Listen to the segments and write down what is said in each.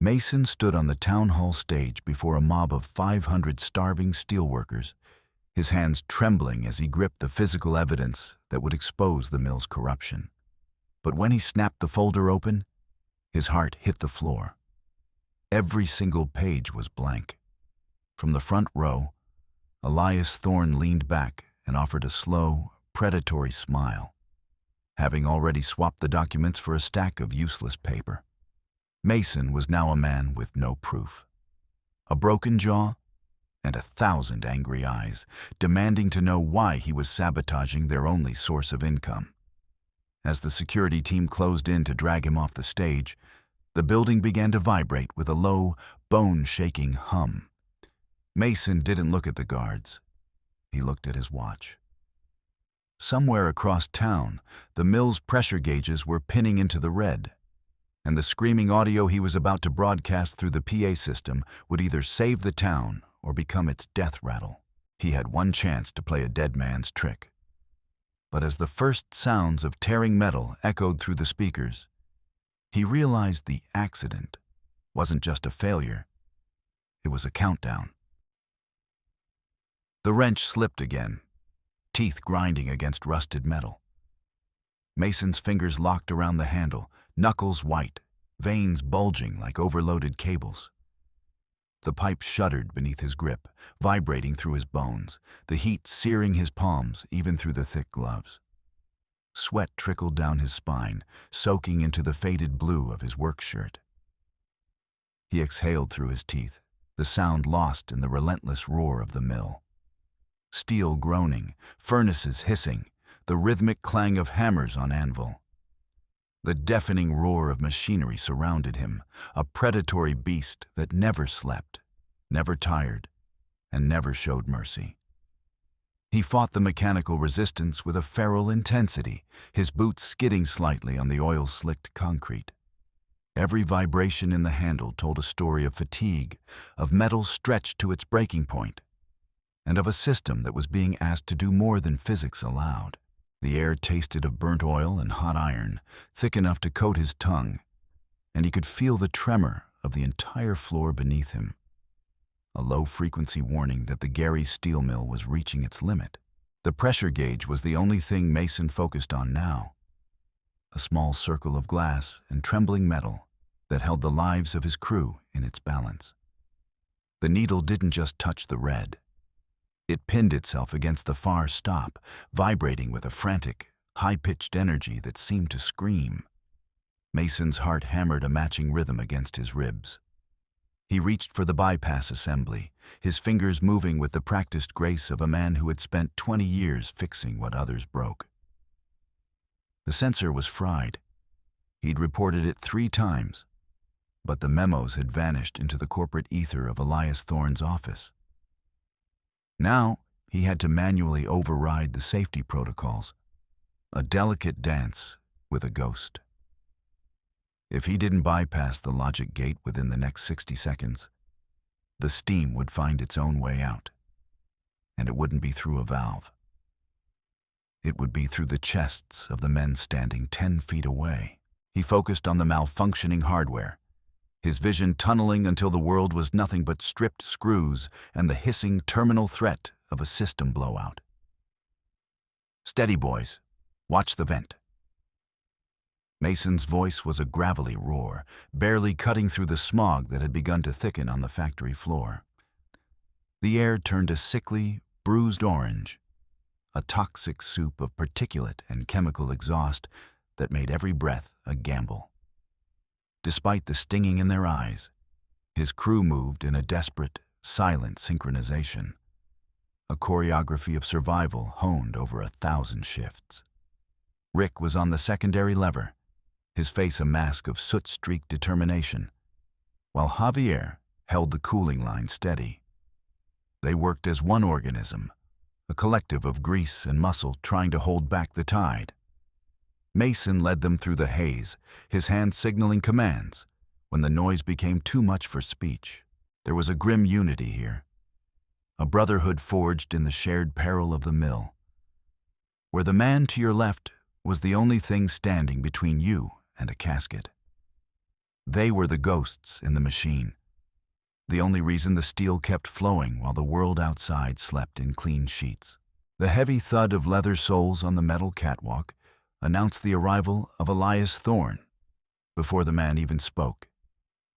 Mason stood on the town hall stage before a mob of 500 starving steelworkers, his hands trembling as he gripped the physical evidence that would expose the mill's corruption. But when he snapped the folder open, his heart hit the floor. Every single page was blank. From the front row, Elias Thorne leaned back and offered a slow, predatory smile, having already swapped the documents for a stack of useless paper. Mason was now a man with no proof. A broken jaw and 1,000 angry eyes, demanding to know why he was sabotaging their only source of income. As the security team closed in to drag him off the stage, the building began to vibrate with a low, bone-shaking hum. Mason didn't look at the guards. He looked at his watch. Somewhere across town, the mill's pressure gauges were pinning into the red, and the screaming audio he was about to broadcast through the PA system would either save the town or become its death rattle. He had one chance to play a dead man's trick. But as the first sounds of tearing metal echoed through the speakers, he realized the accident wasn't just a failure, it was a countdown. The wrench slipped again, teeth grinding against rusted metal. Mason's fingers locked around the handle, knuckles white, veins bulging like overloaded cables. The pipe shuddered beneath his grip, vibrating through his bones, the heat searing his palms even through the thick gloves. Sweat trickled down his spine, soaking into the faded blue of his work shirt. He exhaled through his teeth, the sound lost in the relentless roar of the mill. Steel groaning, furnaces hissing, the rhythmic clang of hammers on anvil. The deafening roar of machinery surrounded him, a predatory beast that never slept, never tired, and never showed mercy. He fought the mechanical resistance with a feral intensity, his boots skidding slightly on the oil-slicked concrete. Every vibration in the handle told a story of fatigue, of metal stretched to its breaking point, and of a system that was being asked to do more than physics allowed. The air tasted of burnt oil and hot iron, thick enough to coat his tongue, and he could feel the tremor of the entire floor beneath him, a low-frequency warning that the Gary steel mill was reaching its limit. The pressure gauge was the only thing Mason focused on now, a small circle of glass and trembling metal that held the lives of his crew in its balance. The needle didn't just touch the red. It pinned itself against the far stop, vibrating with a frantic, high-pitched energy that seemed to scream. Mason's heart hammered a matching rhythm against his ribs. He reached for the bypass assembly, his fingers moving with the practiced grace of a man who had spent 20 years fixing what others broke. The sensor was fried. He'd reported it 3 times, but the memos had vanished into the corporate ether of Elias Thorne's office. Now, he had to manually override the safety protocols, a delicate dance with a ghost. If he didn't bypass the logic gate within the next 60 seconds, the steam would find its own way out, and it wouldn't be through a valve. It would be through the chests of the men standing 10 feet away. He focused on the malfunctioning hardware, his vision tunneling until the world was nothing but stripped screws and the hissing terminal threat of a system blowout. "Steady, boys. Watch the vent." Mason's voice was a gravelly roar, barely cutting through the smog that had begun to thicken on the factory floor. The air turned a sickly, bruised orange, a toxic soup of particulate and chemical exhaust that made every breath a gamble. Despite the stinging in their eyes, his crew moved in a desperate, silent synchronization, a choreography of survival honed over 1,000 shifts. Rick was on the secondary lever, his face a mask of soot-streaked determination, while Javier held the cooling line steady. They worked as one organism, a collective of grease and muscle trying to hold back the tide. Mason led them through the haze, his hands signaling commands, when the noise became too much for speech. There was a grim unity here, a brotherhood forged in the shared peril of the mill, where the man to your left was the only thing standing between you and a casket. They were the ghosts in the machine, the only reason the steel kept flowing while the world outside slept in clean sheets. The heavy thud of leather soles on the metal catwalk announced the arrival of Elias Thorne. Before the man even spoke,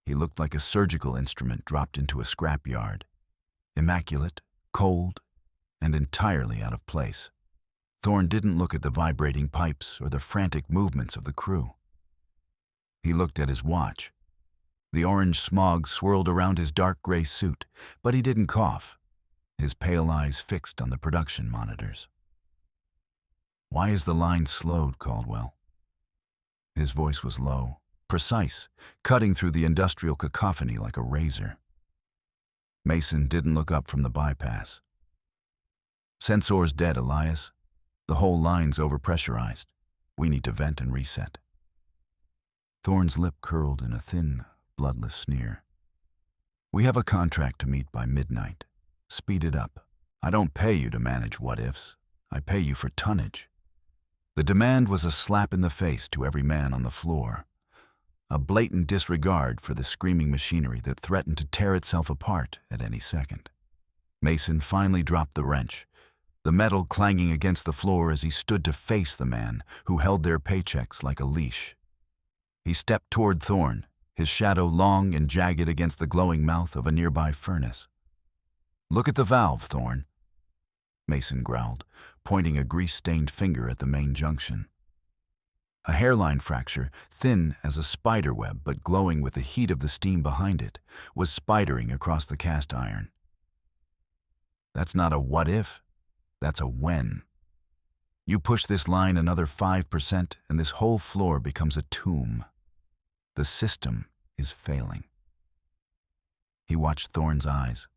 he looked like a surgical instrument dropped into a scrapyard, immaculate, cold, and entirely out of place. Thorne didn't look at the vibrating pipes or the frantic movements of the crew. He looked at his watch. The orange smog swirled around his dark gray suit, but he didn't cough, his pale eyes fixed on the production monitors. "Why is the line slowed, Caldwell?" His voice was low, precise, cutting through the industrial cacophony like a razor. Mason didn't look up from the bypass. "Sensor's dead, Elias. The whole line's overpressurized. We need to vent and reset." Thorne's lip curled in a thin, bloodless sneer. "We have a contract to meet by midnight. Speed it up. I don't pay you to manage what-ifs. I pay you for tonnage." The demand was a slap in the face to every man on the floor, a blatant disregard for the screaming machinery that threatened to tear itself apart at any second. Mason finally dropped the wrench, the metal clanging against the floor as he stood to face the man who held their paychecks like a leash. He stepped toward Thorne, his shadow long and jagged against the glowing mouth of a nearby furnace. "Look at the valve, Thorne," Mason growled, pointing a grease-stained finger at the main junction. A hairline fracture, thin as a spider web but glowing with the heat of the steam behind it, was spidering across the cast iron. "That's not a what-if, that's a when. You push this line another 5% and this whole floor becomes a tomb. The system is failing." He watched Thorne's eyes,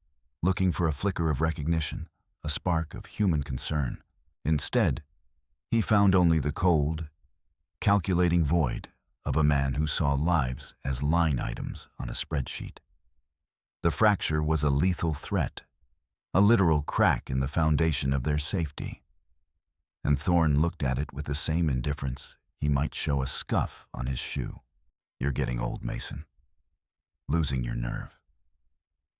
looking for a flicker of recognition, a spark of human concern. Instead, he found only the cold, calculating void of a man who saw lives as line items on a spreadsheet. The fracture was a lethal threat, a literal crack in the foundation of their safety. And Thorne looked at it with the same indifference he might show a scuff on his shoe. "You're getting old, Mason. Losing your nerve,"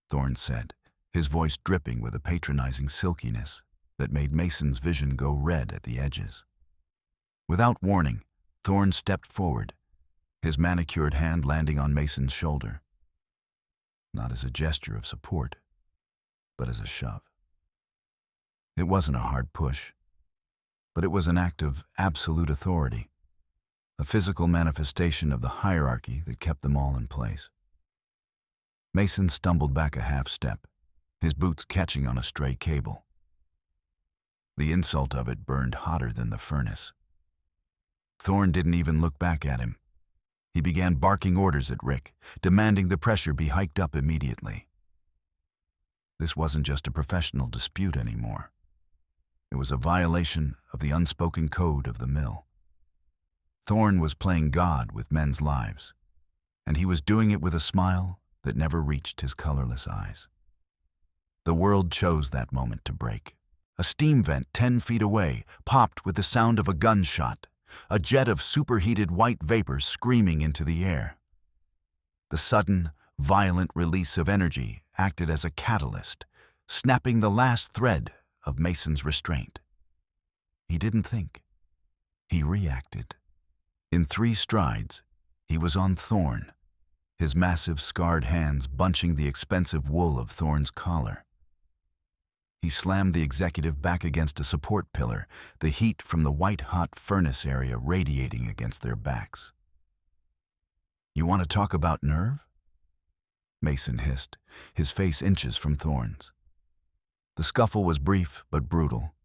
Thorne said, his voice dripping with a patronizing silkiness that made Mason's vision go red at the edges. Without warning, Thorne stepped forward, his manicured hand landing on Mason's shoulder. Not as a gesture of support, but as a shove. It wasn't a hard push, but it was an act of absolute authority, a physical manifestation of the hierarchy that kept them all in place. Mason stumbled back a half step, his boots catching on a stray cable. The insult of it burned hotter than the furnace. Thorne didn't even look back at him. He began barking orders at Rick, demanding the pressure be hiked up immediately. This wasn't just a professional dispute anymore. It was a violation of the unspoken code of the mill. Thorne was playing God with men's lives, and he was doing it with a smile that never reached his colorless eyes. The world chose that moment to break. A steam vent 10 feet away popped with the sound of a gunshot, a jet of superheated white vapor screaming into the air. The sudden, violent release of energy acted as a catalyst, snapping the last thread of Mason's restraint. He didn't think. He reacted. In 3 strides, he was on Thorne, his massive scarred hands bunching the expensive wool of Thorne's collar. He slammed the executive back against a support pillar, the heat from the white-hot furnace area radiating against their backs. "You want to talk about nerve?" Mason hissed, his face inches from Thorne's. The scuffle was brief but brutal,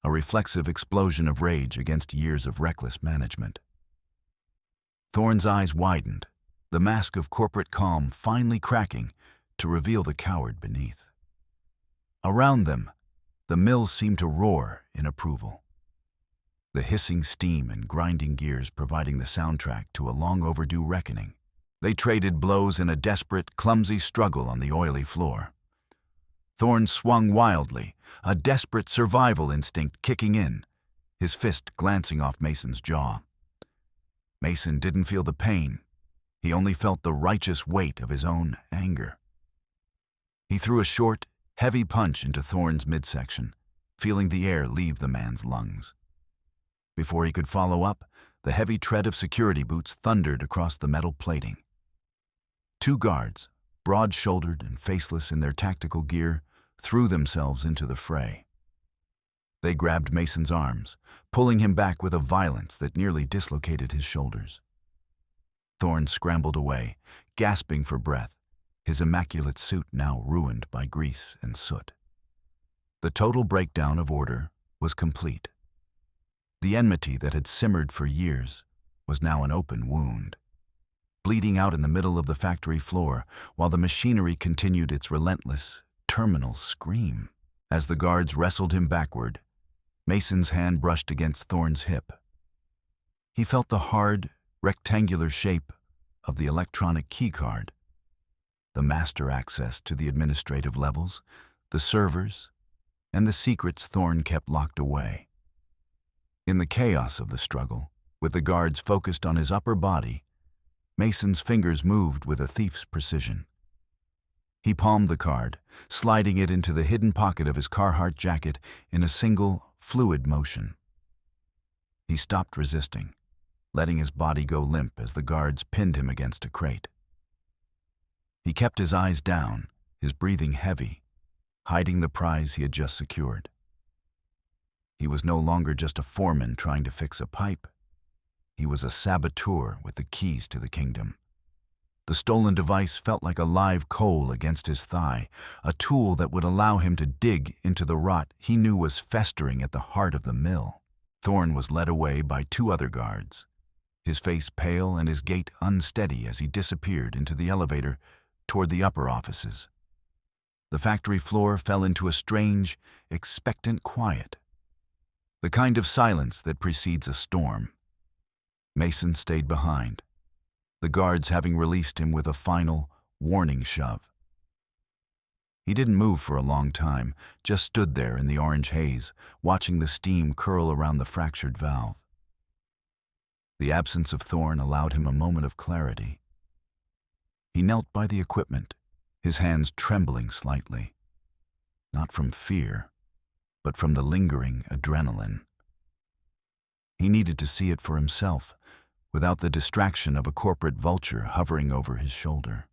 a reflexive explosion of rage against years of reckless management. Thorne's eyes widened, the mask of corporate calm finally cracking to reveal the coward beneath. Around them, the mill seemed to roar in approval, the hissing steam and grinding gears providing the soundtrack to a long-overdue reckoning. They traded blows in a desperate, clumsy struggle on the oily floor. Thorne swung wildly, a desperate survival instinct kicking in, his fist glancing off Mason's jaw. Mason didn't feel the pain. He only felt the righteous weight of his own anger. He threw a short, heavy punch into Thorne's midsection, feeling the air leave the man's lungs. Before he could follow up, the heavy tread of security boots thundered across the metal plating. Two guards, broad-shouldered and faceless in their tactical gear, threw themselves into the fray. They grabbed Mason's arms, pulling him back with a violence that nearly dislocated his shoulders. Thorne scrambled away, gasping for breath, his immaculate suit now ruined by grease and soot. The total breakdown of order was complete. The enmity that had simmered for years was now an open wound, bleeding out in the middle of the factory floor while the machinery continued its relentless, terminal scream. As the guards wrestled him backward, Mason's hand brushed against Thorne's hip. He felt the hard, rectangular shape of the electronic keycard, the master access to the administrative levels, the servers, and the secrets Thorne kept locked away. In the chaos of the struggle, with the guards focused on his upper body, Mason's fingers moved with a thief's precision. He palmed the card, sliding it into the hidden pocket of his Carhartt jacket in a single, fluid motion. He stopped resisting, letting his body go limp as the guards pinned him against a crate. He kept his eyes down, his breathing heavy, hiding the prize he had just secured. He was no longer just a foreman trying to fix a pipe. He was a saboteur with the keys to the kingdom. The stolen device felt like a live coal against his thigh, a tool that would allow him to dig into the rot he knew was festering at the heart of the mill. Thorne was led away by two other guards, his face pale and his gait unsteady as he disappeared into the elevator toward the upper offices. The factory floor fell into a strange, expectant quiet, the kind of silence that precedes a storm. Mason stayed behind, the guards having released him with a final, warning shove. He didn't move for a long time, just stood there in the orange haze, watching the steam curl around the fractured valve. The absence of Thorne allowed him a moment of clarity. He knelt by the equipment, his hands trembling slightly, not from fear, but from the lingering adrenaline. He needed to see it for himself, without the distraction of a corporate vulture hovering over his shoulder.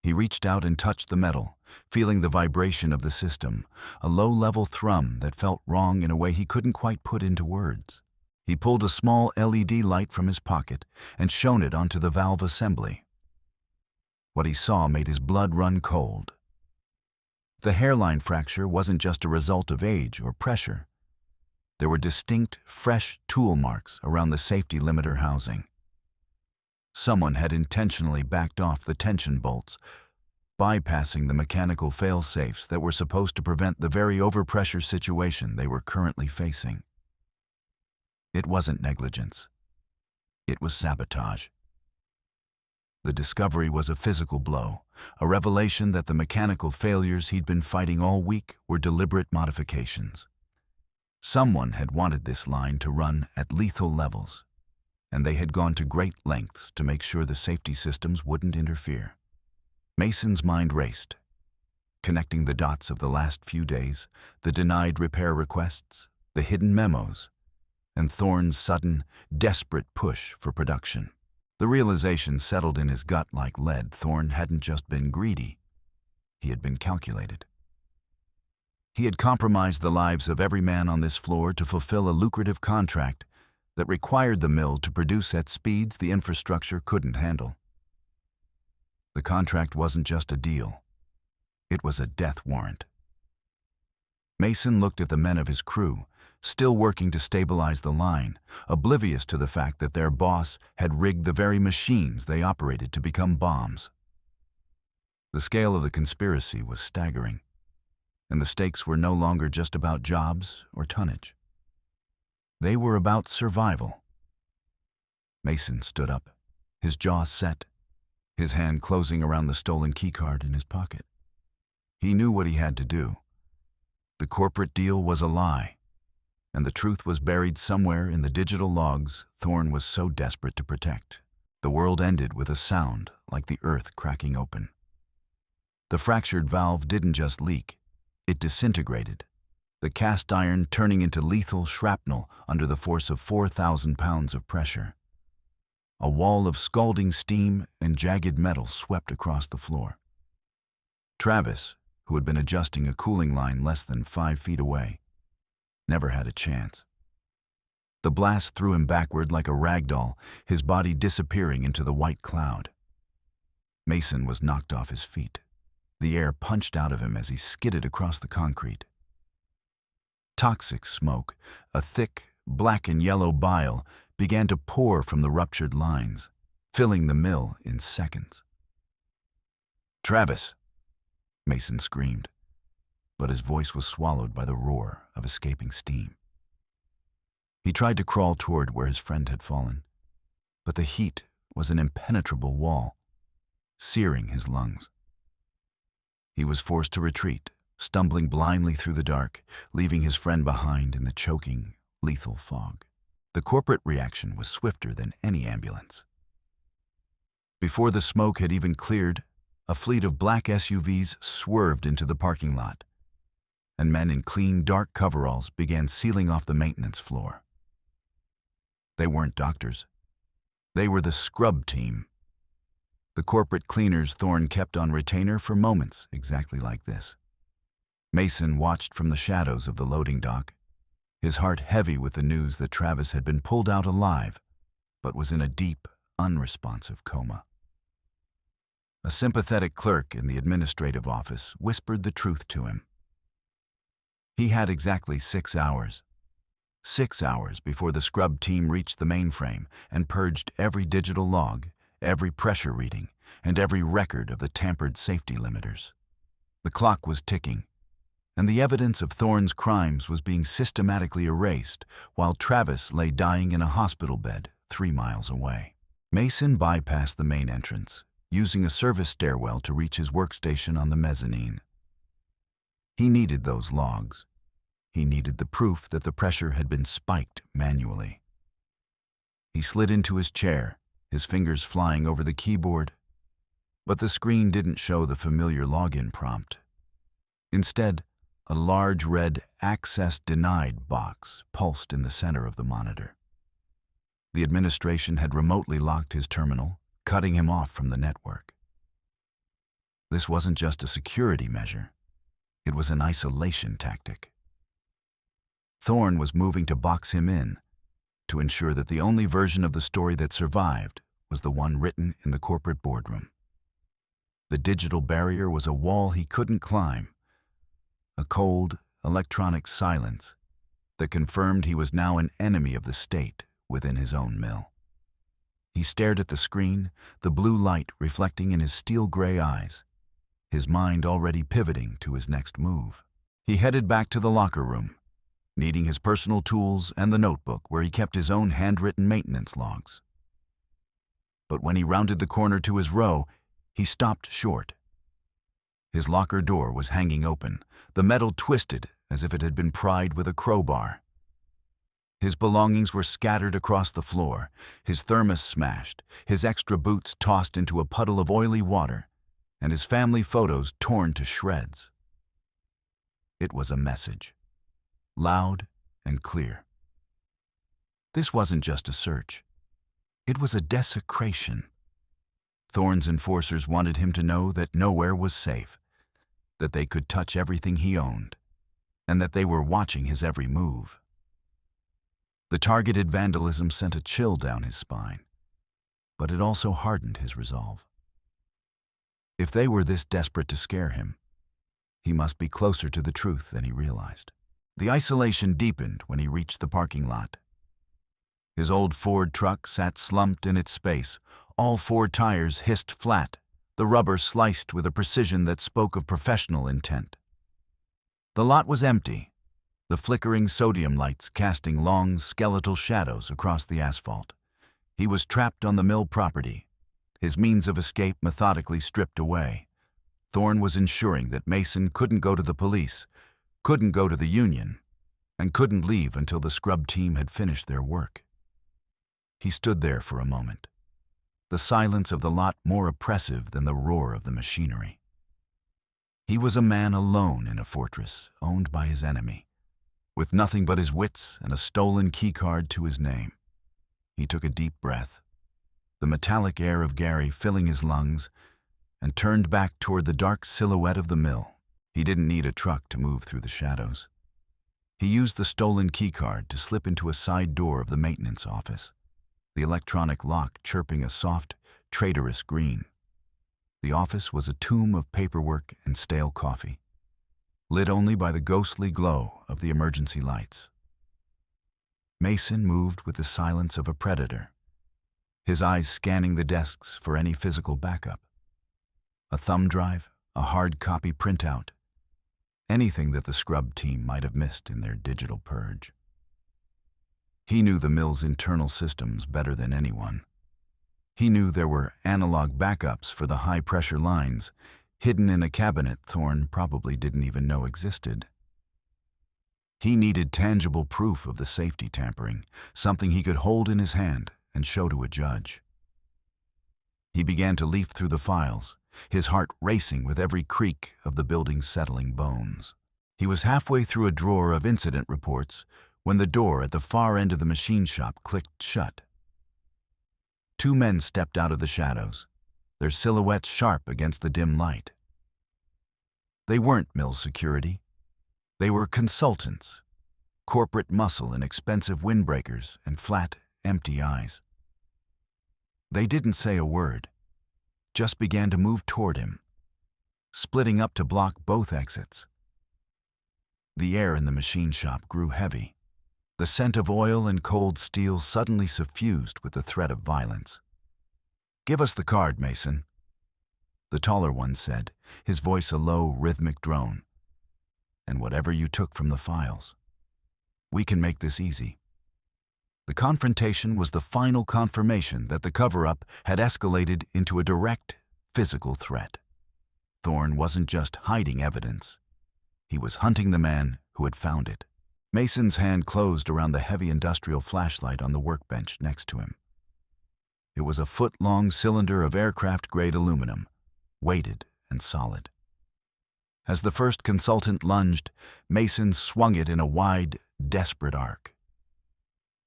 He reached out and touched the metal, feeling the vibration of the system, a low-level thrum that felt wrong in a way he couldn't quite put into words. He pulled a small LED light from his pocket and shone it onto the valve assembly. What he saw made his blood run cold. The hairline fracture wasn't just a result of age or pressure. There were distinct, fresh tool marks around the safety limiter housing. Someone had intentionally backed off the tension bolts, bypassing the mechanical fail-safes that were supposed to prevent the very overpressure situation they were currently facing. It wasn't negligence. It was sabotage. The discovery was a physical blow, a revelation that the mechanical failures he'd been fighting all week were deliberate modifications. Someone had wanted this line to run at lethal levels, and they had gone to great lengths to make sure the safety systems wouldn't interfere. Mason's mind raced, connecting the dots of the last few days, the denied repair requests, the hidden memos, and Thorne's sudden, desperate push for production. The realization settled in his gut like lead. Thorne hadn't just been greedy. He had been calculated. He had compromised the lives of every man on this floor to fulfill a lucrative contract that required the mill to produce at speeds the infrastructure couldn't handle. The contract wasn't just a deal. It was a death warrant. Mason looked at the men of his crew, still working to stabilize the line, oblivious to the fact that their boss had rigged the very machines they operated to become bombs. The scale of the conspiracy was staggering, and the stakes were no longer just about jobs or tonnage. They were about survival. Mason stood up, his jaw set, his hand closing around the stolen keycard in his pocket. He knew what he had to do. The corporate deal was a lie, and the truth was buried somewhere in the digital logs Thorne was so desperate to protect. The world ended with a sound like the earth cracking open. The fractured valve didn't just leak, it disintegrated, the cast iron turning into lethal shrapnel under the force of 4,000 pounds of pressure. A wall of scalding steam and jagged metal swept across the floor. Travis, who had been adjusting a cooling line less than 5 feet away, never had a chance. The blast threw him backward like a rag doll, his body disappearing into the white cloud. Mason was knocked off his feet. The air punched out of him as he skidded across the concrete. Toxic smoke, a thick, black and yellow bile, began to pour from the ruptured lines, filling the mill in seconds. "Travis!" Mason screamed, but his voice was swallowed by the roar of escaping steam. He tried to crawl toward where his friend had fallen, but the heat was an impenetrable wall, searing his lungs. He was forced to retreat, stumbling blindly through the dark, leaving his friend behind in the choking, lethal fog. The corporate reaction was swifter than any ambulance. Before the smoke had even cleared, a fleet of black SUVs swerved into the parking lot, and men in clean, dark coveralls began sealing off the maintenance floor. They weren't doctors. They were the scrub team. The corporate cleaners Thorne kept on retainer for moments exactly like this. Mason watched from the shadows of the loading dock, his heart heavy with the news that Travis had been pulled out alive, but was in a deep, unresponsive coma. A sympathetic clerk in the administrative office whispered the truth to him. He had exactly 6 hours. 6 hours before the scrub team reached the mainframe and purged every digital log, every pressure reading, and every record of the tampered safety limiters. The clock was ticking, and the evidence of Thorne's crimes was being systematically erased while Travis lay dying in a hospital bed 3 miles away. Mason bypassed the main entrance, using a service stairwell to reach his workstation on the mezzanine. He needed those logs. He needed the proof that the pressure had been spiked manually. He slid into his chair, his fingers flying over the keyboard, but the screen didn't show the familiar login prompt. Instead, a large red "Access Denied" box pulsed in the center of the monitor. The administration had remotely locked his terminal, cutting him off from the network. This wasn't just a security measure. It was an isolation tactic. Thorne was moving to box him in, to ensure that the only version of the story that survived was the one written in the corporate boardroom. The digital barrier was a wall he couldn't climb, a cold, electronic silence that confirmed he was now an enemy of the state within his own mill. He stared at the screen, the blue light reflecting in his steel-gray eyes, his mind already pivoting to his next move. He headed back to the locker room, needing his personal tools and the notebook where he kept his own handwritten maintenance logs. But when he rounded the corner to his row, he stopped short. His locker door was hanging open, the metal twisted as if it had been pried with a crowbar. His belongings were scattered across the floor, his thermos smashed, his extra boots tossed into a puddle of oily water, and his family photos torn to shreds. It was a message, loud and clear. This wasn't just a search. It was a desecration. Thorne's enforcers wanted him to know that nowhere was safe, that they could touch everything he owned, and that they were watching his every move. The targeted vandalism sent a chill down his spine, but it also hardened his resolve. If they were this desperate to scare him, he must be closer to the truth than he realized. The isolation deepened when he reached the parking lot. His old Ford truck sat slumped in its space, all 4 tires hissed flat, the rubber sliced with a precision that spoke of professional intent. The lot was empty, the flickering sodium lights casting long, skeletal shadows across the asphalt. He was trapped on the mill property, his means of escape methodically stripped away. Thorne was ensuring that Mason couldn't go to the police, couldn't go to the union, and couldn't leave until the scrub team had finished their work. He stood there for a moment, the silence of the lot more oppressive than the roar of the machinery. He was a man alone in a fortress owned by his enemy, with nothing but his wits and a stolen keycard to his name. He took a deep breath, the metallic air of Gary filling his lungs, and turned back toward the dark silhouette of the mill. He didn't need a truck to move through the shadows. He used the stolen keycard to slip into a side door of the maintenance office, the electronic lock chirping a soft, traitorous green. The office was a tomb of paperwork and stale coffee, lit only by the ghostly glow of the emergency lights. Mason moved with the silence of a predator, his eyes scanning the desks for any physical backup. A thumb drive, a hard copy printout, anything that the scrub team might have missed in their digital purge. He knew the mill's internal systems better than anyone. He knew there were analog backups for the high-pressure lines, hidden in a cabinet Thorne probably didn't even know existed. He needed tangible proof of the safety tampering, something he could hold in his hand and show to a judge. He began to leaf through the files, his heart racing with every creak of the building's settling bones. He was halfway through a drawer of incident reports when the door at the far end of the machine shop clicked shut. Two men stepped out of the shadows, their silhouettes sharp against the dim light. They weren't mill security. They were consultants, corporate muscle in expensive windbreakers and flat, empty eyes. They didn't say a word, just began to move toward him, splitting up to block both exits. The air in the machine shop grew heavy, the scent of oil and cold steel suddenly suffused with the threat of violence. "Give us the card, Mason," the taller one said, his voice a low, rhythmic drone. "And whatever you took from the files. We can make this easy." The confrontation was the final confirmation that the cover-up had escalated into a direct, physical threat. Thorne wasn't just hiding evidence. He was hunting the man who had found it. Mason's hand closed around the heavy industrial flashlight on the workbench next to him. It was a foot-long cylinder of aircraft-grade aluminum, weighted and solid. As the first consultant lunged, Mason swung it in a wide, desperate arc.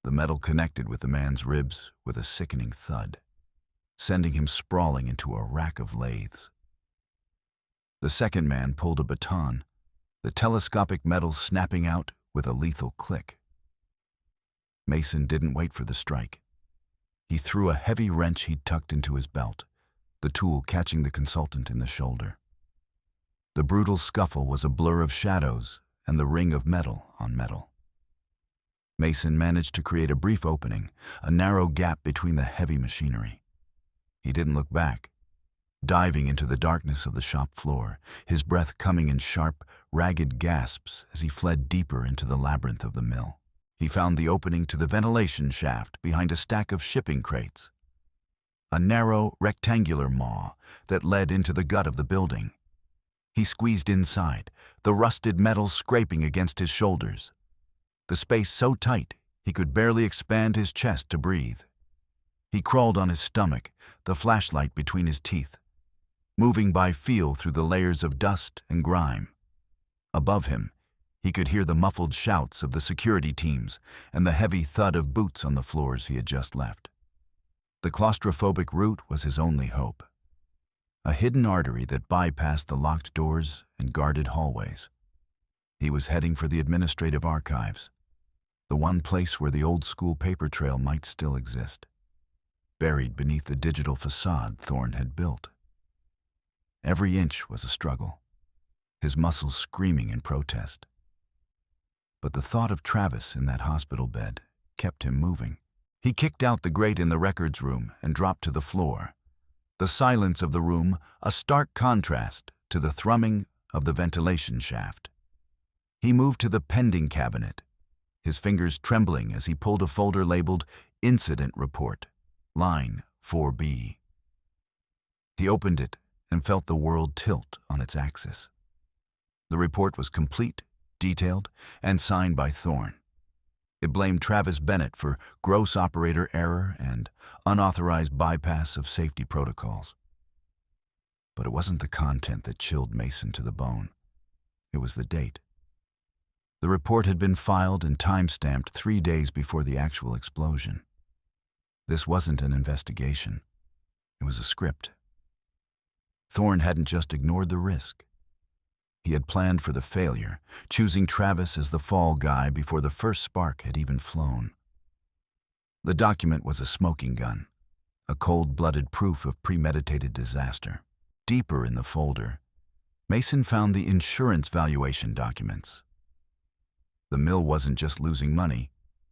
The metal connected with the man's ribs with a sickening thud, sending him sprawling into a rack of lathes. The second man pulled a baton, the telescopic metal snapping out with a lethal click. Mason didn't wait for the strike. He threw a heavy wrench he'd tucked into his belt, the tool catching the consultant in the shoulder. The brutal scuffle was a blur of shadows and the ring of metal on metal. Mason managed to create a brief opening, a narrow gap between the heavy machinery. He didn't look back, diving into the darkness of the shop floor, his breath coming in sharp, ragged gasps as he fled deeper into the labyrinth of the mill. He found the opening to the ventilation shaft behind a stack of shipping crates, a narrow, rectangular maw that led into the gut of the building. He squeezed inside, the rusted metal scraping against his shoulders, the space so tight he could barely expand his chest to breathe. He crawled on his stomach, the flashlight between his teeth, moving by feel through the layers of dust and grime. Above him, he could hear the muffled shouts of the security teams and the heavy thud of boots on the floors he had just left. The claustrophobic route was his only hope, a hidden artery that bypassed the locked doors and guarded hallways. He was heading for the administrative archives, the one place where the old-school paper trail might still exist, buried beneath the digital facade Thorne had built. Every inch was a struggle, his muscles screaming in protest. But the thought of Travis in that hospital bed kept him moving. He kicked out the grate in the records room and dropped to the floor, the silence of the room a stark contrast to the thrumming of the ventilation shaft. He moved to the pending cabinet, his fingers trembling as he pulled a folder labeled Incident Report, line 4B. He opened it and felt the world tilt on its axis. The report was complete, detailed, and signed by Thorne. It blamed Travis Bennett for gross operator error and unauthorized bypass of safety protocols. But it wasn't the content that chilled Mason to the bone. It was the date. The report had been filed and time-stamped 3 days before the actual explosion. This wasn't an investigation. It was a script. Thorne hadn't just ignored the risk. He had planned for the failure, choosing Travis as the fall guy before the first spark had even flown. The document was a smoking gun, a cold-blooded proof of premeditated disaster. Deeper in the folder, Mason found the insurance valuation documents. The mill wasn't just losing money,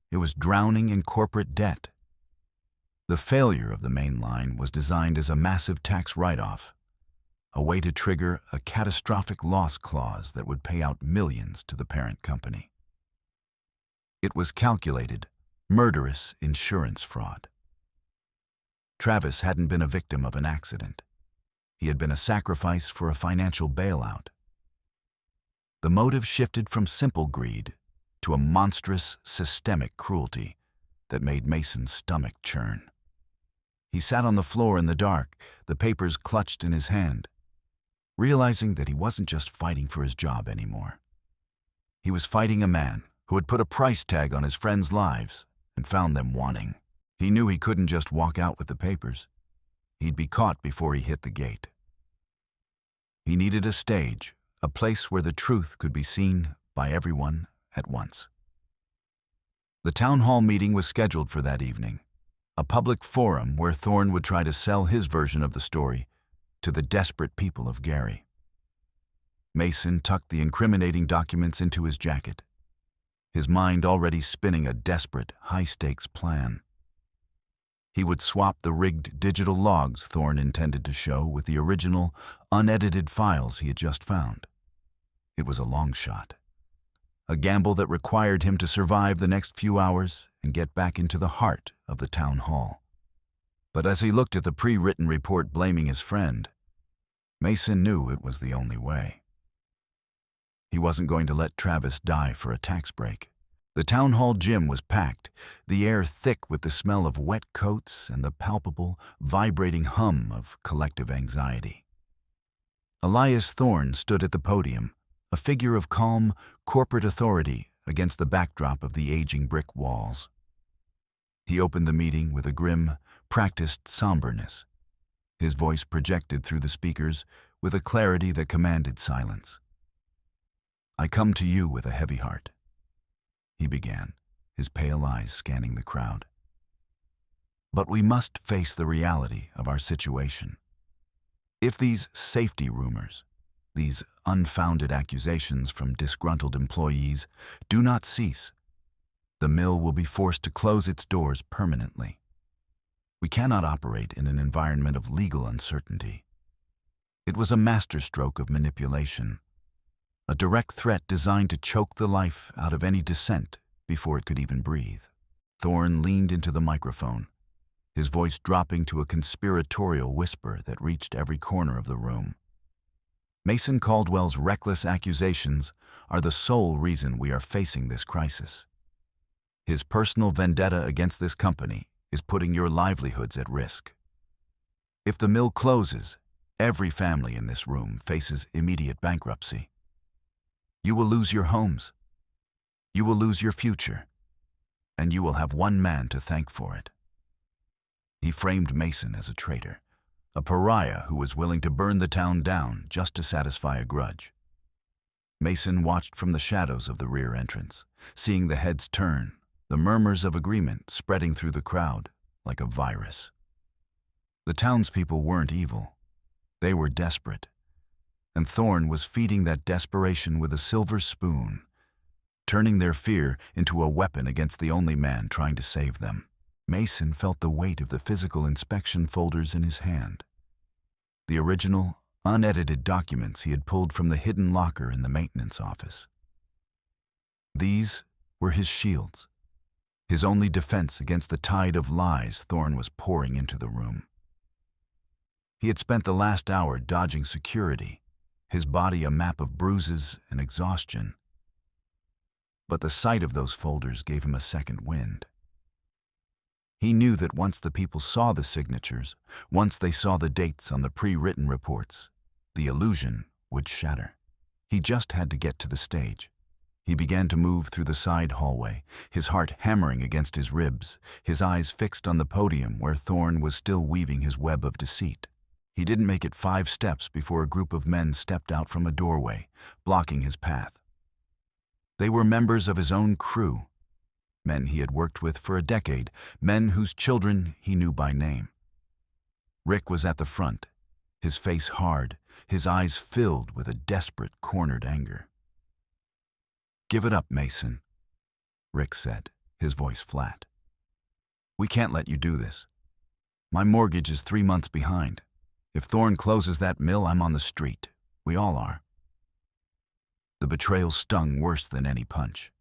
it was drowning in corporate debt. The failure of the main line was designed as a massive tax write-off, a way to trigger a catastrophic loss clause that would pay out millions to the parent company. It was calculated, murderous insurance fraud. Travis hadn't been a victim of an accident. He had been a sacrifice for a financial bailout. The motive shifted from simple greed to a monstrous, systemic cruelty that made Mason's stomach churn. He sat on the floor in the dark, the papers clutched in his hand, realizing that he wasn't just fighting for his job anymore. He was fighting a man who had put a price tag on his friends' lives and found them wanting. He knew he couldn't just walk out with the papers. He'd be caught before he hit the gate. He needed a stage, a place where the truth could be seen by everyone at once. The town hall meeting was scheduled for that evening, a public forum where Thorne would try to sell his version of the story to the desperate people of Gary. Mason tucked the incriminating documents into his jacket, his mind already spinning a desperate, high-stakes plan. He would swap the rigged digital logs Thorne intended to show with the original, unedited files he had just found. It was a long shot, a gamble that required him to survive the next few hours and get back into the heart of the town hall. But as he looked at the pre-written report blaming his friend, Mason knew it was the only way. He wasn't going to let Travis die for a tax break. The town hall gym was packed, the air thick with the smell of wet coats and the palpable, vibrating hum of collective anxiety. Elias Thorne stood at the podium, a figure of calm, corporate authority against the backdrop of the aging brick walls. He opened the meeting with a grim, practiced somberness, his voice projected through the speakers with a clarity that commanded silence. "I come to you with a heavy heart," he began, his pale eyes scanning the crowd. "But we must face the reality of our situation. If these safety rumors, these unfounded accusations from disgruntled employees, do not cease, the mill will be forced to close its doors permanently. We cannot operate in an environment of legal uncertainty. It was a masterstroke of manipulation, a direct threat designed to choke the life out of any dissent before it could even breathe." Thorne leaned into the microphone, his voice dropping to a conspiratorial whisper that reached every corner of the room. "Mason Caldwell's reckless accusations are the sole reason we are facing this crisis. His personal vendetta against this company is putting your livelihoods at risk. If the mill closes, every family in this room faces immediate bankruptcy. You will lose your homes. You will lose your future. And you will have one man to thank for it." He framed Mason as a traitor, a pariah who was willing to burn the town down just to satisfy a grudge. Mason watched from the shadows of the rear entrance, seeing the heads turn, the murmurs of agreement spreading through the crowd like a virus. The townspeople weren't evil. They were desperate. And Thorne was feeding that desperation with a silver spoon, turning their fear into a weapon against the only man trying to save them. Mason felt the weight of the physical inspection folders in his hand. The original, unedited documents he had pulled from the hidden locker in the maintenance office. These were his shields, his only defense against the tide of lies Thorne was pouring into the room. He had spent the last hour dodging security, his body a map of bruises and exhaustion. But the sight of those folders gave him a second wind. He knew that once the people saw the signatures, once they saw the dates on the pre-written reports, the illusion would shatter. He just had to get to the stage. He began to move through the side hallway, his heart hammering against his ribs, his eyes fixed on the podium where Thorne was still weaving his web of deceit. He didn't make it 5 steps before a group of men stepped out from a doorway, blocking his path. They were members of his own crew, men he had worked with for a decade, men whose children he knew by name. Rick was at the front, his face hard, his eyes filled with a desperate, cornered anger. "Give it up, Mason," Rick said, his voice flat. "We can't let you do this. My mortgage is 3 months behind. If Thorne closes that mill, I'm on the street. We all are." The betrayal stung worse than any punch.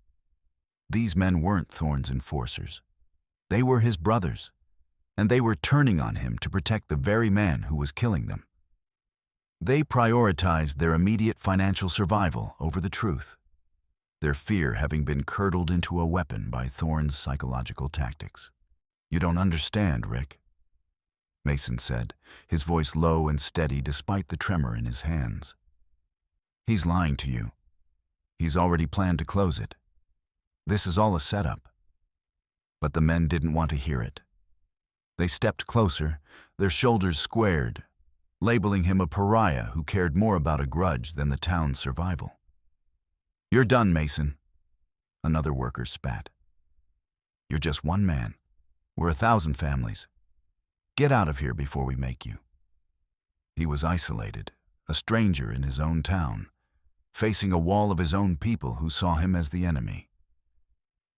These men weren't Thorne's enforcers. They were his brothers, and they were turning on him to protect the very man who was killing them. They prioritized their immediate financial survival over the truth, their fear having been curdled into a weapon by Thorne's psychological tactics. "You don't understand, Rick," Mason said, his voice low and steady despite the tremor in his hands. "He's lying to you. He's already planned to close it. This is all a setup." But the men didn't want to hear it. They stepped closer, their shoulders squared, labeling him a pariah who cared more about a grudge than the town's survival. "You're done, Mason," another worker spat. "You're just one man. We're 1,000 families. Get out of here before we make you." He was isolated, a stranger in his own town, facing a wall of his own people who saw him as the enemy.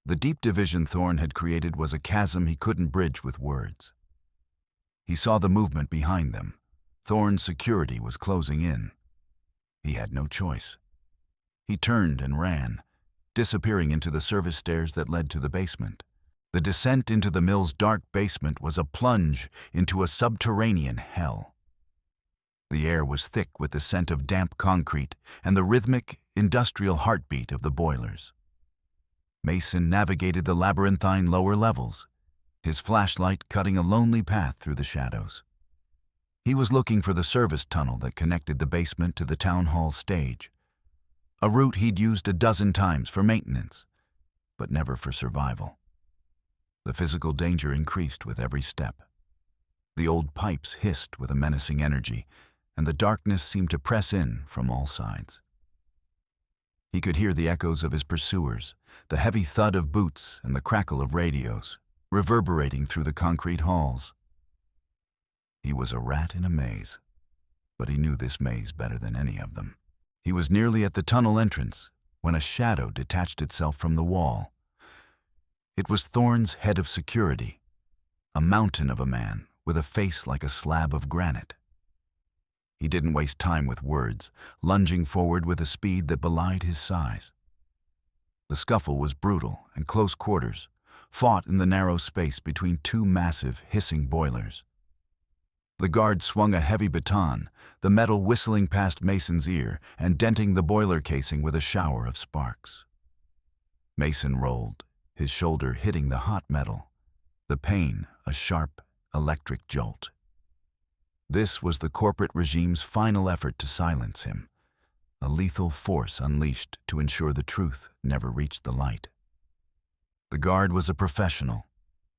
The deep division Thorne had created was a chasm he couldn't bridge with words. He saw the movement behind them. Thorne's security was closing in. He had no choice. He turned and ran, disappearing into the service stairs that led to the basement. The descent into the mill's dark basement was a plunge into a subterranean hell. The air was thick with the scent of damp concrete and the rhythmic, industrial heartbeat of the boilers. Mason navigated the labyrinthine lower levels, his flashlight cutting a lonely path through the shadows. He was looking for the service tunnel that connected the basement to the town hall stage, a route he'd used a dozen times for maintenance, but never for survival. The physical danger increased with every step. The old pipes hissed with a menacing energy, and the darkness seemed to press in from all sides. He could hear the echoes of his pursuers, the heavy thud of boots and the crackle of radios, reverberating through the concrete halls. He was a rat in a maze, but he knew this maze better than any of them. He was nearly at the tunnel entrance when a shadow detached itself from the wall. It was Thorne's head of security, a mountain of a man with a face like a slab of granite. He didn't waste time with words, lunging forward with a speed that belied his size. The scuffle was brutal and close quarters, fought in the narrow space between 2 massive, hissing boilers. The guard swung a heavy baton, the metal whistling past Mason's ear and denting the boiler casing with a shower of sparks. Mason rolled, his shoulder hitting the hot metal, the pain a sharp, electric jolt. This was the corporate regime's final effort to silence him, a lethal force unleashed to ensure the truth never reached the light. The guard was a professional,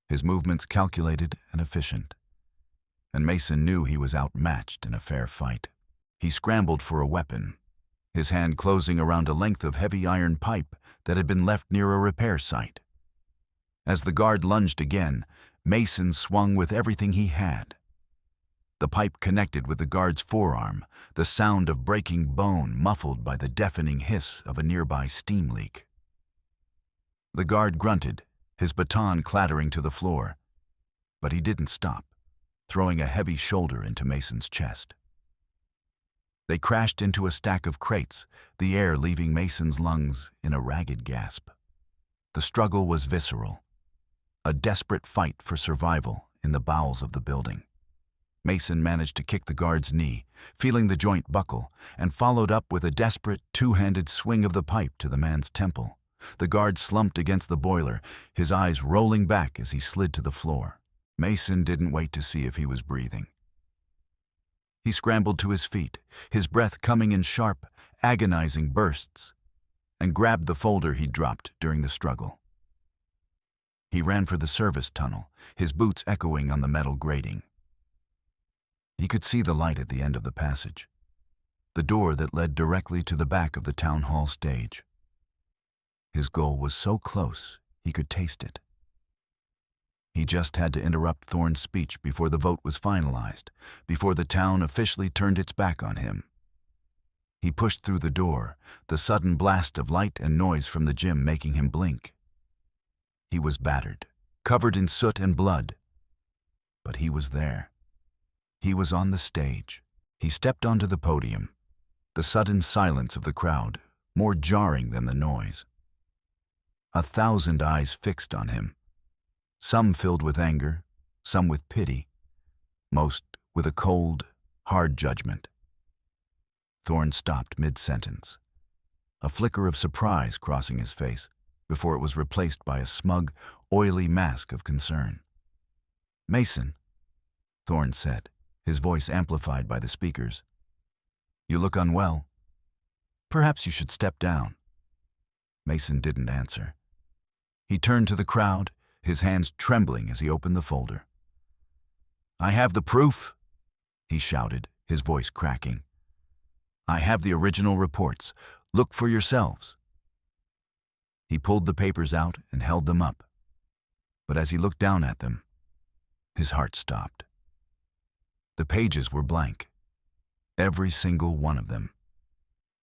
his movements calculated and efficient, and Mason knew he was outmatched in a fair fight. He scrambled for a weapon, his hand closing around a length of heavy iron pipe that had been left near a repair site. As the guard lunged again, Mason swung with everything he had. The pipe connected with the guard's forearm, the sound of breaking bone muffled by the deafening hiss of a nearby steam leak. The guard grunted, his baton clattering to the floor, but he didn't stop, throwing a heavy shoulder into Mason's chest. They crashed into a stack of crates, the air leaving Mason's lungs in a ragged gasp. The struggle was visceral, a desperate fight for survival in the bowels of the building. Mason managed to kick the guard's knee, feeling the joint buckle, and followed up with a desperate, 2-handed swing of the pipe to the man's temple, The guard slumped against the boiler, his eyes rolling back as he slid to the floor. Mason didn't wait to see if he was breathing. He scrambled to his feet, his breath coming in sharp, agonizing bursts, and grabbed the folder he'd dropped during the struggle. He ran for the service tunnel, his boots echoing on the metal grating. He could see the light at the end of the passage, the door that led directly to the back of the town hall stage. His goal was so close, he could taste it. He just had to interrupt Thorne's speech before the vote was finalized, before the town officially turned its back on him. He pushed through the door, the sudden blast of light and noise from the gym making him blink. He was battered, covered in soot and blood, but he was there. He was on the stage. He stepped onto the podium, the sudden silence of the crowd more jarring than the noise. 1,000 eyes fixed on him, some filled with anger, some with pity, most with a cold, hard judgment. Thorne stopped mid-sentence, a flicker of surprise crossing his face before it was replaced by a smug, oily mask of concern. "Mason," Thorne said, his voice amplified by the speakers. "You look unwell. Perhaps you should step down." Mason didn't answer. He turned to the crowd, his hands trembling as he opened the folder. "I have the proof," he shouted, his voice cracking. "I have the original reports. Look for yourselves." He pulled the papers out and held them up. But as he looked down at them, his heart stopped. The pages were blank, every single one of them.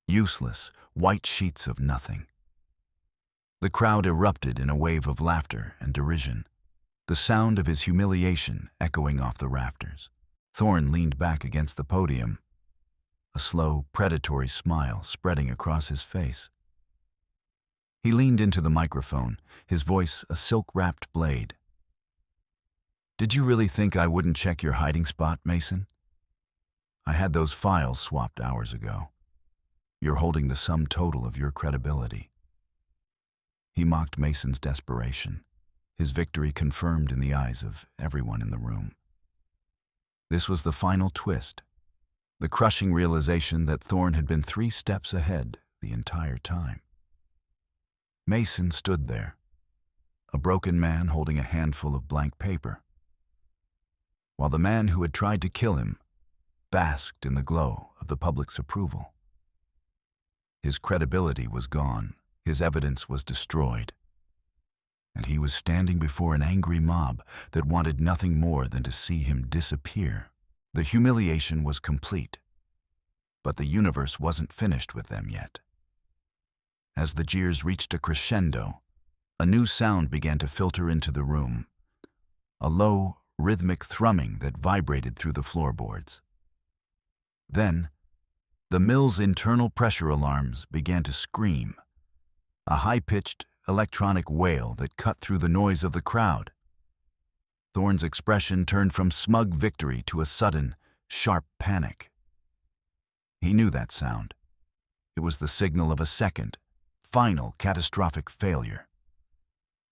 Useless, white sheets of nothing. The crowd erupted in a wave of laughter and derision, the sound of his humiliation echoing off the rafters. Thorne leaned back against the podium, a slow, predatory smile spreading across his face. He leaned into the microphone, his voice a silk-wrapped blade. "Did you really think I wouldn't check your hiding spot, Mason? I had those files swapped hours ago. You're holding the sum total of your credibility." He mocked Mason's desperation, his victory confirmed in the eyes of everyone in the room. This was the final twist, the crushing realization that Thorne had been 3 steps ahead the entire time. Mason stood there, a broken man holding a handful of blank paper, while the man who had tried to kill him basked in the glow of the public's approval. His credibility was gone, his evidence was destroyed, and he was standing before an angry mob that wanted nothing more than to see him disappear. The humiliation was complete, but the universe wasn't finished with them yet. As the jeers reached a crescendo, a new sound began to filter into the room, a low, rhythmic thrumming that vibrated through the floorboards. Then, the mill's internal pressure alarms began to scream, a high-pitched electronic wail that cut through the noise of the crowd. Thorne's expression turned from smug victory to a sudden, sharp panic. He knew that sound. It was the signal of a second, final catastrophic failure.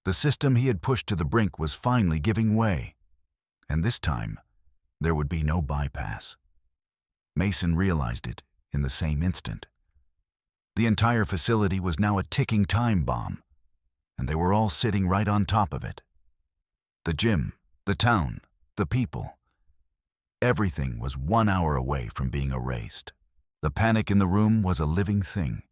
The system he had pushed to the brink was finally giving way, and this time, there would be no bypass. Mason realized it in the same instant. The entire facility was now a ticking time bomb, and they were all sitting right on top of it. The gym, the town, the people. Everything was 1 hour away from being erased. The panic in the room was a living thing,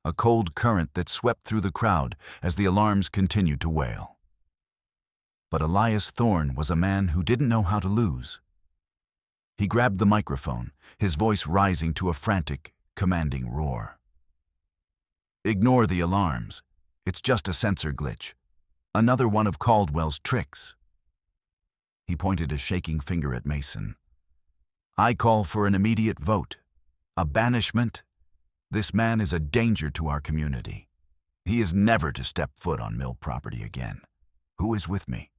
a cold current that swept through the crowd as the alarms continued to wail. But Elias Thorne was a man who didn't know how to lose. He grabbed the microphone, his voice rising to a frantic, commanding roar. "Ignore the alarms. It's just a sensor glitch. Another one of Caldwell's tricks." He pointed a shaking finger at Mason. "I call for an immediate vote. A banishment. This man is a danger to our community. He is never to step foot on mill property again. Who is with me?"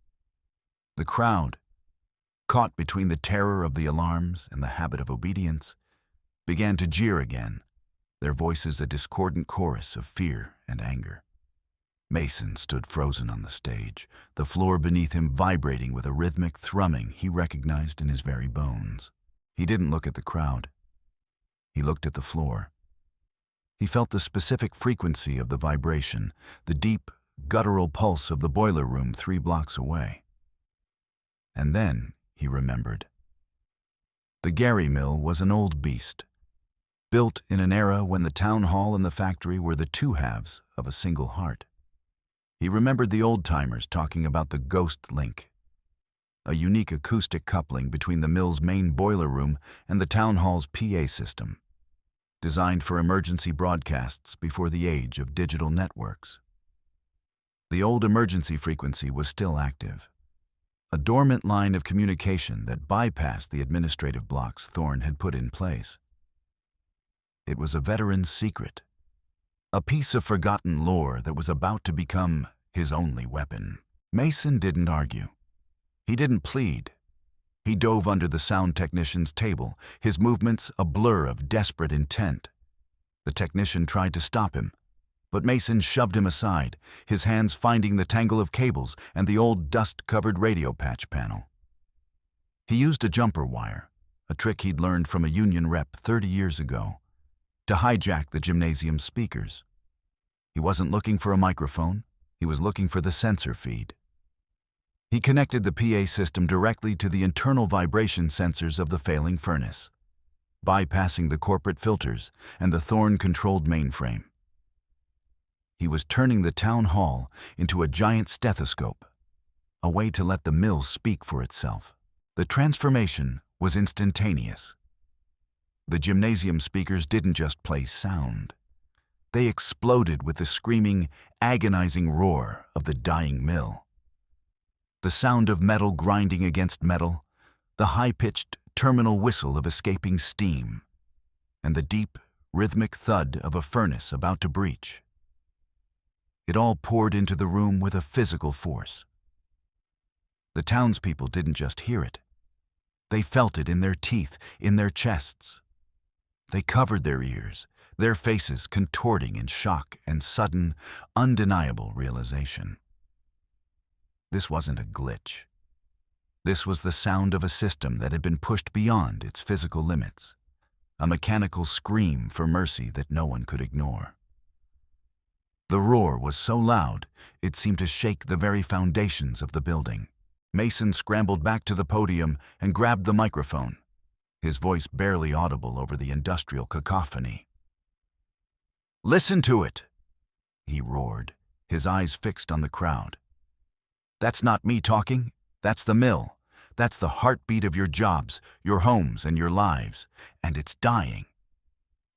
The crowd, caught between the terror of the alarms and the habit of obedience, began to jeer again, their voices a discordant chorus of fear and anger. Mason stood frozen on the stage, the floor beneath him vibrating with a rhythmic thrumming he recognized in his very bones. He didn't look at the crowd. He looked at the floor. He felt the specific frequency of the vibration, the deep, guttural pulse of the boiler room 3 blocks away. And then he remembered. The Gary Mill was an old beast, built in an era when the town hall and the factory were the 2 halves of a single heart. He remembered the old-timers talking about the Ghost Link, a unique acoustic coupling between the mill's main boiler room and the town hall's PA system, designed for emergency broadcasts before the age of digital networks. The old emergency frequency was still active, a dormant line of communication that bypassed the administrative blocks Thorne had put in place. It was a veteran's secret, a piece of forgotten lore that was about to become his only weapon. Mason didn't argue. He didn't plead. He dove under the sound technician's table, his movements a blur of desperate intent. The technician tried to stop him, but Mason shoved him aside, his hands finding the tangle of cables and the old dust-covered radio patch panel. He used a jumper wire, a trick he'd learned from a union rep 30 years ago, to hijack the gymnasium speakers. He wasn't looking for a microphone, he was looking for the sensor feed. He connected the PA system directly to the internal vibration sensors of the failing furnace, bypassing the corporate filters and the Thorne-controlled mainframe. He was turning the town hall into a giant stethoscope, a way to let the mill speak for itself. The transformation was instantaneous. The gymnasium speakers didn't just play sound. They exploded with the screaming, agonizing roar of the dying mill. The sound of metal grinding against metal, the high-pitched terminal whistle of escaping steam, and the deep, rhythmic thud of a furnace about to breach. It all poured into the room with a physical force. The townspeople didn't just hear it. They felt it in their teeth, in their chests. They covered their ears, their faces contorting in shock and sudden, undeniable realization. This wasn't a glitch. This was the sound of a system that had been pushed beyond its physical limits, a mechanical scream for mercy that no one could ignore. The roar was so loud, it seemed to shake the very foundations of the building. Mason scrambled back to the podium and grabbed the microphone, his voice barely audible over the industrial cacophony. "Listen to it," he roared, his eyes fixed on the crowd. "That's not me talking, that's the mill. That's the heartbeat of your jobs, your homes, and your lives, and it's dying.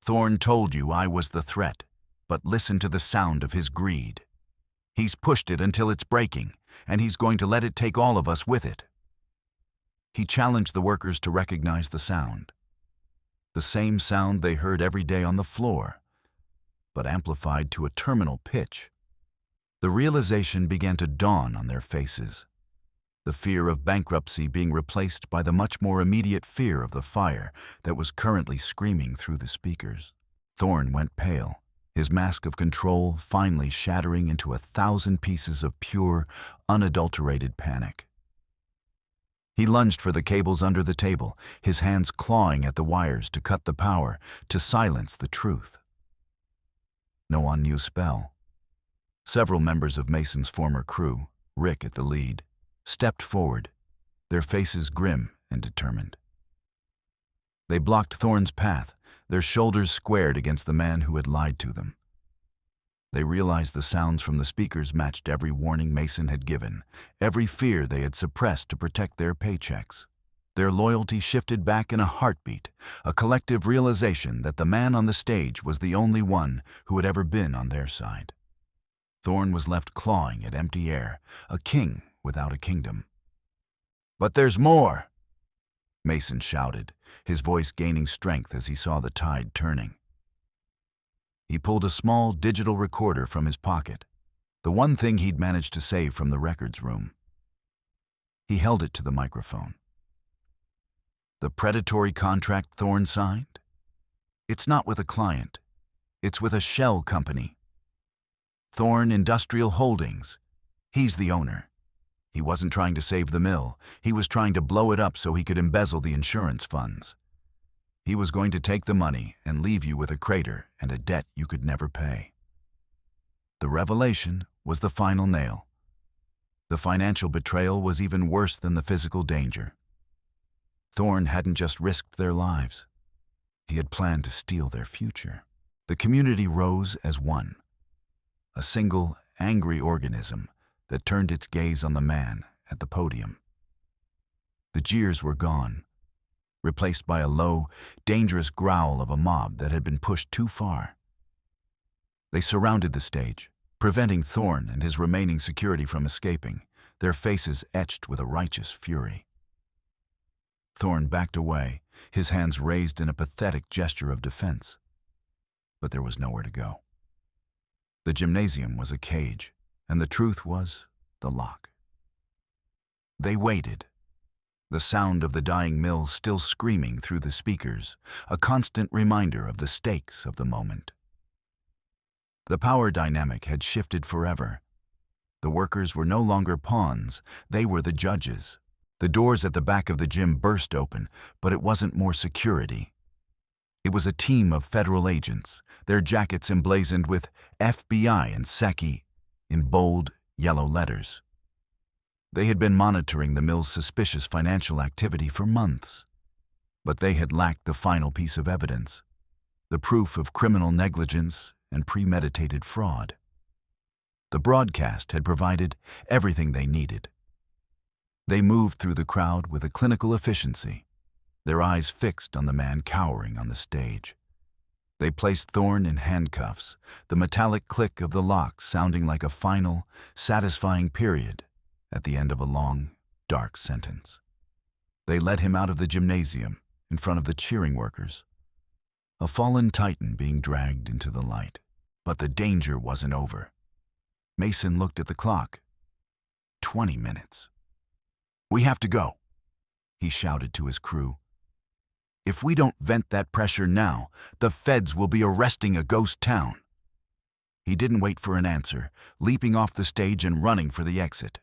Thorne told you I was the threat, but listen to the sound of his greed. He's pushed it until it's breaking, and he's going to let it take all of us with it." He challenged the workers to recognize the sound. The same sound they heard every day on the floor, but amplified to a terminal pitch. The realization began to dawn on their faces, the fear of bankruptcy being replaced by the much more immediate fear of the fire that was currently screaming through the speakers. Thorne went pale, his mask of control finally shattering into 1,000 pieces of pure, unadulterated panic. He lunged for the cables under the table, his hands clawing at the wires to cut the power, to silence the truth. No unused spell. Several members of Mason's former crew, Rick at the lead, stepped forward, their faces grim and determined. They blocked Thorne's path, their shoulders squared against the man who had lied to them. They realized the sounds from the speakers matched every warning Mason had given, every fear they had suppressed to protect their paychecks. Their loyalty shifted back in a heartbeat, a collective realization that the man on the stage was the only one who had ever been on their side. Thorne was left clawing at empty air, a king without a kingdom. "But there's more!" Mason shouted, his voice gaining strength as he saw the tide turning. He pulled a small digital recorder from his pocket, the one thing he'd managed to save from the records room. He held it to the microphone. "The predatory contract Thorne signed? It's not with a client. It's with a shell company. Thorn Industrial Holdings. He's the owner. He wasn't trying to save the mill. He was trying to blow it up so he could embezzle the insurance funds. He was going to take the money and leave you with a crater and a debt you could never pay. The revelation was the final nail. The financial betrayal was even worse than the physical danger. Thorn hadn't just risked their lives. He had planned to steal their future. The community rose as one, a single, angry organism that turned its gaze on the man at the podium. The jeers were gone, replaced by a low, dangerous growl of a mob that had been pushed too far. They surrounded the stage, preventing Thorn and his remaining security from escaping, their faces etched with a righteous fury. Thorn backed away, his hands raised in a pathetic gesture of defense. But there was nowhere to go. The gymnasium was a cage, and the truth was the lock. They waited, the sound of the dying mill still screaming through the speakers, a constant reminder of the stakes of the moment. The power dynamic had shifted forever. The workers were no longer pawns, they were the judges. The doors at the back of the gym burst open, but it wasn't more security. It was a team of federal agents, their jackets emblazoned with FBI and SECI in bold, yellow letters. They had been monitoring the mill's suspicious financial activity for months, but they had lacked the final piece of evidence, the proof of criminal negligence and premeditated fraud. The broadcast had provided everything they needed. They moved through the crowd with a clinical efficiency, their eyes fixed on the man cowering on the stage. They placed Thorn in handcuffs, the metallic click of the lock sounding like a final, satisfying period at the end of a long, dark sentence. They led him out of the gymnasium in front of the cheering workers, a fallen titan being dragged into the light. But the danger wasn't over. Mason looked at the clock. 20 minutes. "We have to go," he shouted to his crew. "If we don't vent that pressure now, the feds will be arresting a ghost town." He didn't wait for an answer, leaping off the stage and running for the exit.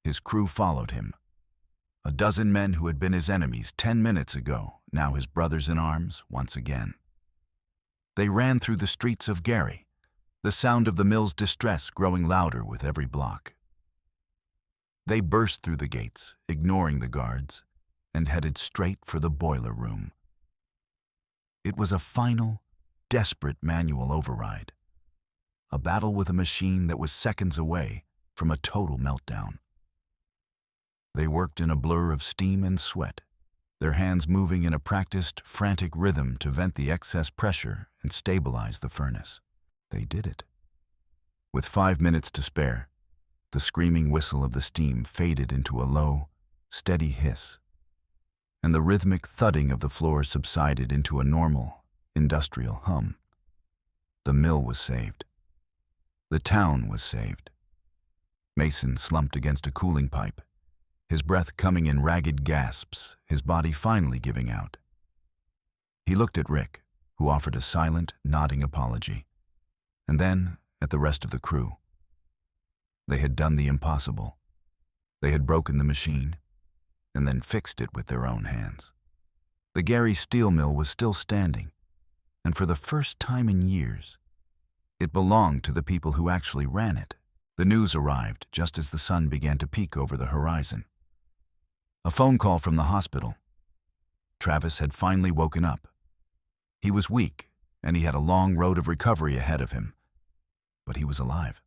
His crew followed him. A dozen men who had been his enemies 10 minutes ago, now his brothers in arms once again. They ran through the streets of Gary, the sound of the mill's distress growing louder with every block. They burst through the gates, ignoring the guards, and headed straight for the boiler room. It was a final, desperate manual override, a battle with a machine that was seconds away from a total meltdown. They worked in a blur of steam and sweat, their hands moving in a practiced, frantic rhythm to vent the excess pressure and stabilize the furnace. They did it. With 5 minutes to spare, the screaming whistle of the steam faded into a low, steady hiss, and the rhythmic thudding of the floor subsided into a normal, industrial hum. The mill was saved. The town was saved. Mason slumped against a cooling pipe, his breath coming in ragged gasps, his body finally giving out. He looked at Rick, who offered a silent, nodding apology, and then at the rest of the crew. They had done the impossible. They had broken the machine, and then fixed it with their own hands. The Gary steel mill was still standing, and for the first time in years, it belonged to the people who actually ran it. The news arrived just as the sun began to peek over the horizon. A phone call from the hospital. Travis had finally woken up. He was weak, and he had a long road of recovery ahead of him, but he was alive.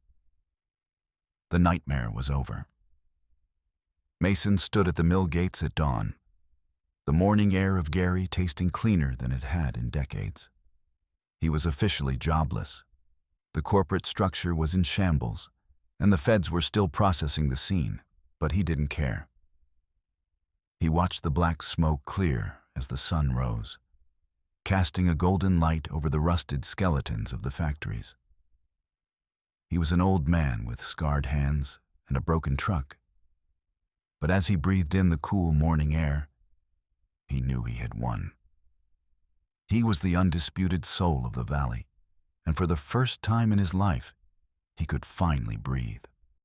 The nightmare was over. Mason stood at the mill gates at dawn, the morning air of Gary tasting cleaner than it had in decades. He was officially jobless. The corporate structure was in shambles, and the feds were still processing the scene, but he didn't care. He watched the black smoke clear as the sun rose, casting a golden light over the rusted skeletons of the factories. He was an old man with scarred hands and a broken truck, but as he breathed in the cool morning air, he knew he had won. He was the undisputed soul of the valley, and for the first time in his life, he could finally breathe.